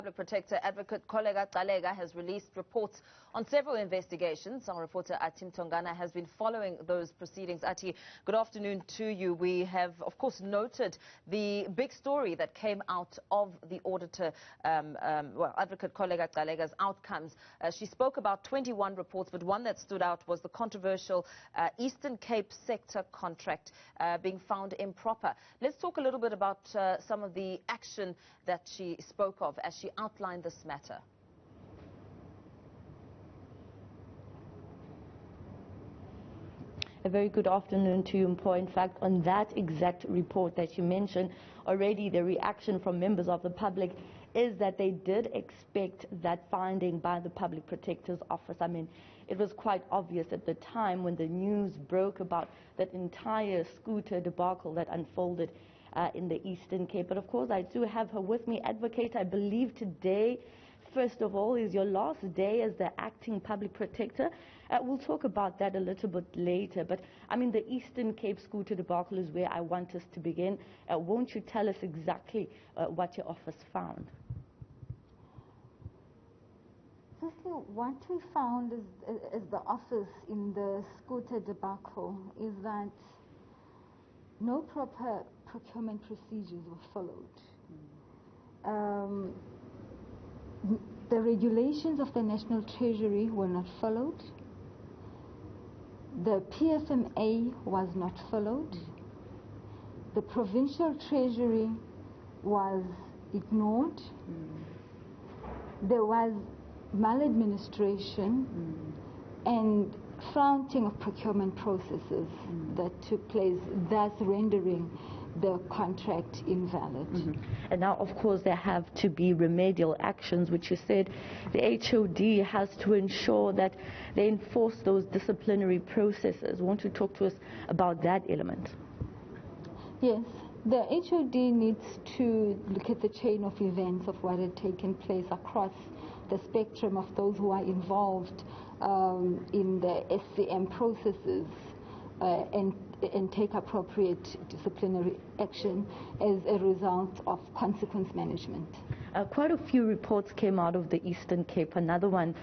Public Protector Advocate Kholeka Gcaleka has released reports on several investigations. Our reporter Athi Mtongana has been following those proceedings. Athi, good afternoon to you. We have, of course, noted the big story that came out of the auditor, Advocate Kholeka Gcaleka's outcomes. She spoke about 21 reports, but one that stood out was the controversial Eastern Cape sector contract being found improper. Let's talk a little bit about some of the action that she spoke of as she outlined this matter. A very good afternoon to you, Mpo. In fact, on that exact report that you mentioned, already the reaction from members of the public is that they did expect that finding by the Public Protector's Office. I mean, it was quite obvious at the time when the news broke about that entire scooter debacle that unfolded in the Eastern Cape. But of course, I do have her with me. Advocate, I believe today, first of all, is your last day as the acting Public Protector. We'll talk about that a little bit later. But I mean, the Eastern Cape scooter debacle is where I want us to begin. Won't you tell us exactly what your office found? Firstly, what we found as the office in the scooter debacle is that no proper procurement procedures were followed. The regulations of the National Treasury were not followed. The PFMA was not followed. The Provincial Treasury was ignored. There was maladministration and flaunting of procurement processes that took place, thus rendering the contract invalid. And now, of course, there have to be remedial actions, which you said the HOD has to ensure that they enforce those disciplinary processes. Won't you talk to us about that element? Yes, the HOD needs to look at the chain of events of what had taken place across the spectrum of those who are involved in the SCM processes and take appropriate disciplinary action as a result of consequence management. Quite a few reports came out of the Eastern Cape. Another one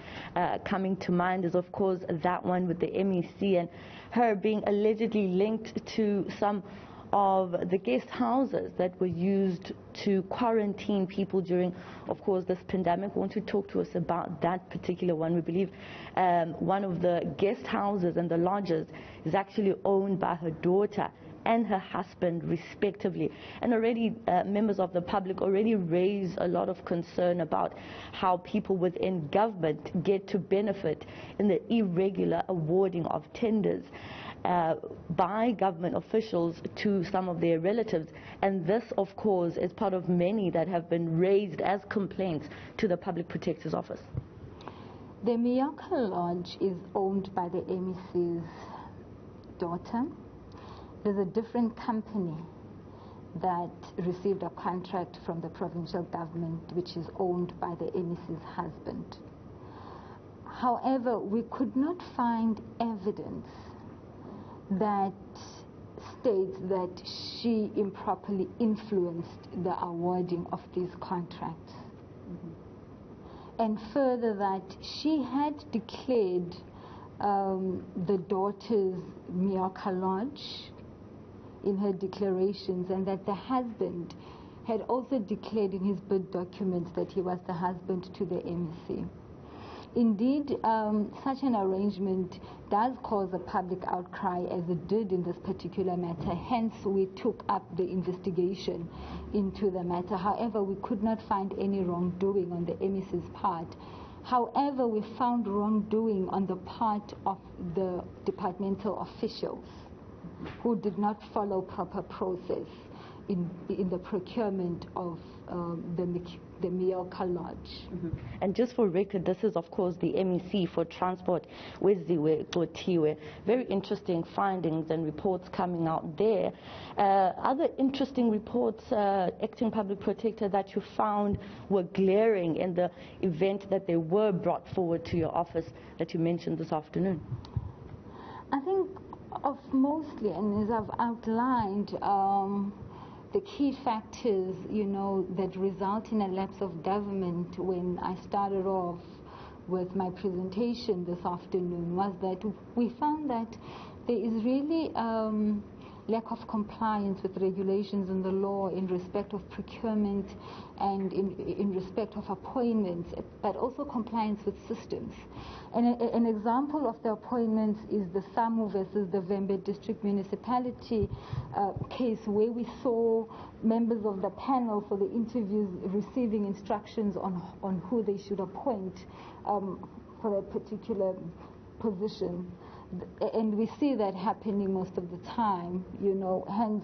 coming to mind is, of course, that one with the MEC and her being allegedly linked to some of the guest houses that were used to quarantine people during, of course, this pandemic. Won't you talk to us about that particular one? We believe one of the guest houses and the lodges is actually owned by her daughter and her husband, respectively. And already members of the public already raise a lot of concern about how people within government get to benefit in the irregular awarding of tenders by government officials to some of their relatives. And this, of course, is part of many that have been raised as complaints to the Public Protector's Office. The Miyaka Lodge is owned by the MEC's daughter. There's a different company that received a contract from the provincial government, which is owned by the MEC's husband. However, we could not find evidence that states that she improperly influenced the awarding of these contracts. And further, that she had declared the daughter's Miyaka Lodge in her declarations, and that the husband had also declared in his birth documents that he was the husband to the MEC. Indeed, such an arrangement does cause a public outcry, as it did in this particular matter. Hence, we took up the investigation into the matter. However, we could not find any wrongdoing on the MEC's part. However, we found wrongdoing on the part of the departmental officials who did not follow proper process in the procurement of the Miyaka Lodge. And just for record, this is, of course, the MEC for Transport, Weziwe Gotiwe. Very interesting findings and reports coming out there. Other interesting reports, acting Public Protector, that you found were glaring in the event that they were brought forward to your office that you mentioned this afternoon? I think of mostly, and as I've outlined, the key factors, that result in a lapse of government when I started off with my presentation this afternoon was that we found that there is really lack of compliance with regulations and the law in respect of procurement and in respect of appointments, but also compliance with systems. And an example of the appointments is the Samu versus the Vembe District Municipality case, where we saw members of the panel for the interviews receiving instructions on who they should appoint for a particular position. And we see that happening most of the time, hence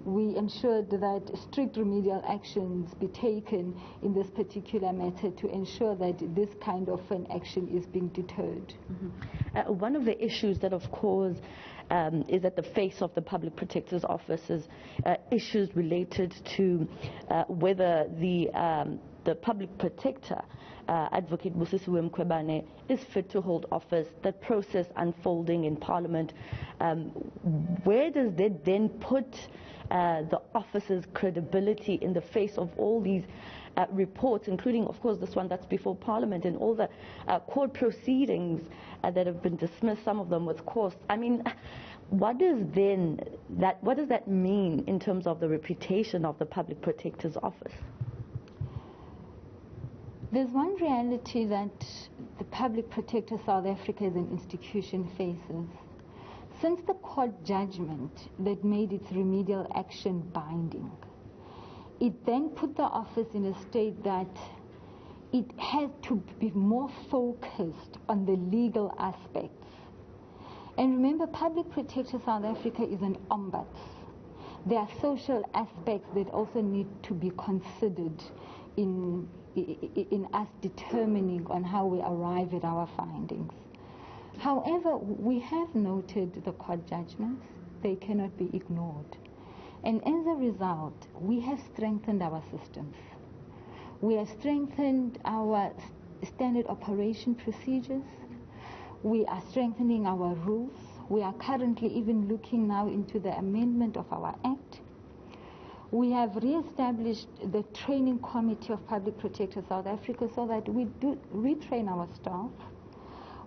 we ensured that strict remedial actions be taken in this particular matter to ensure that this kind of an action is being deterred. Mm-hmm. One of the issues that, of course, is at the face of the Public Protector's Office is issues related to whether the Public Protector, Advocate Busisiwe Mkhwebane, is fit to hold office, the process unfolding in Parliament. Where does that then put the office's credibility in the face of all these reports, including, of course, this one that's before Parliament, and all the court proceedings that have been dismissed, some of them with cause? I mean, what does that mean in terms of the reputation of the Public Protector's Office? There's one reality that the Public Protector South Africa as an institution faces. Since the court judgment that made its remedial action binding, it then put the office in a state that it had to be more focused on the legal aspects. And remember, Public Protector South Africa is an ombuds. There are social aspects that also need to be considered in us determining on how we arrive at our findings. However, we have noted the court judgments. They cannot be ignored. And as a result, we have strengthened our systems. We have strengthened our standard operation procedures. We are strengthening our rules. We are currently even looking now into the amendment of our Act. We have re-established the training committee of Public Protector South Africa so that we do retrain our staff.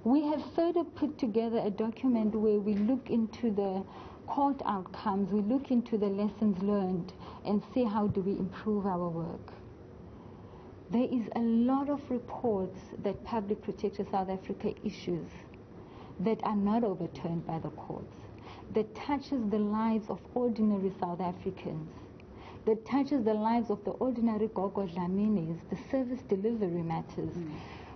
We have further put together a document where we look into the court outcomes, we look into the lessons learned, and see how do we improve our work. There is a lot of reports that Public Protector South Africa issues that are not overturned by the courts, that touches the lives of ordinary South Africans, that touches the lives of the ordinary Gogo Dlaminis, the service delivery matters,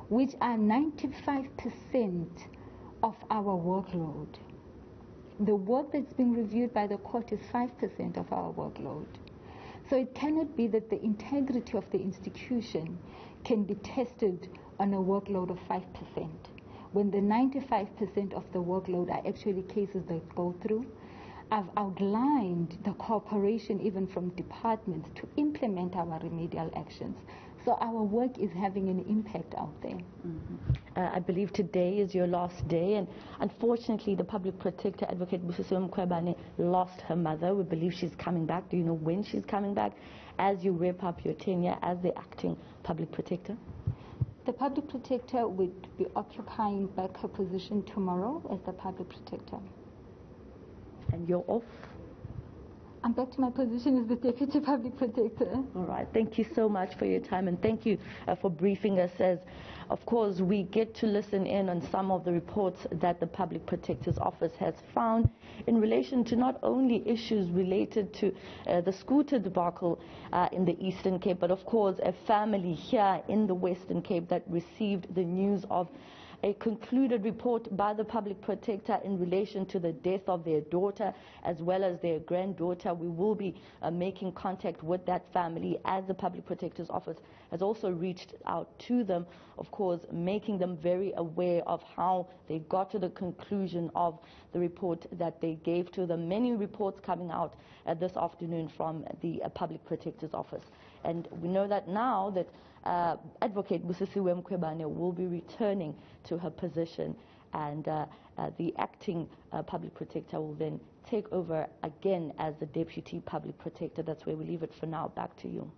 which are 95% of our workload. The work that's being reviewed by the court is 5% of our workload. So it cannot be that the integrity of the institution can be tested on a workload of 5%, when the 95% of the workload are actually cases that go through. I've outlined the cooperation even from departments to implement our remedial actions. So our work is having an impact out there. Mm-hmm. I believe today is your last day, and unfortunately the Public Protector, Advocate Busisiwe Mkhwebane, lost her mother. We believe she's coming back. Do you know when she's coming back as you wrap up your tenure as the acting Public Protector? The Public Protector would be occupying back her position tomorrow as the Public Protector. And you're off? I'm back to my position as the Deputy Public Protector. All right. Thank you so much for your time, and thank you for briefing us, as, of course, we get to listen in on some of the reports that the Public Protector's Office has found in relation to not only issues related to the scooter debacle in the Eastern Cape, but, of course, a family here in the Western Cape that received the news of a concluded report by the Public Protector in relation to the death of their daughter as well as their granddaughter. We will be making contact with that family, as the Public Protector's Office has also reached out to them, of course, making them very aware of how they got to the conclusion of the report that they gave to them. Many reports coming out this afternoon from the Public Protector's Office. And we know that now that Advocate Busisiwe Mkhwebane will be returning to her position and the acting public protector will then take over again as the deputy public protector. That's where we leave it for now. Back to you.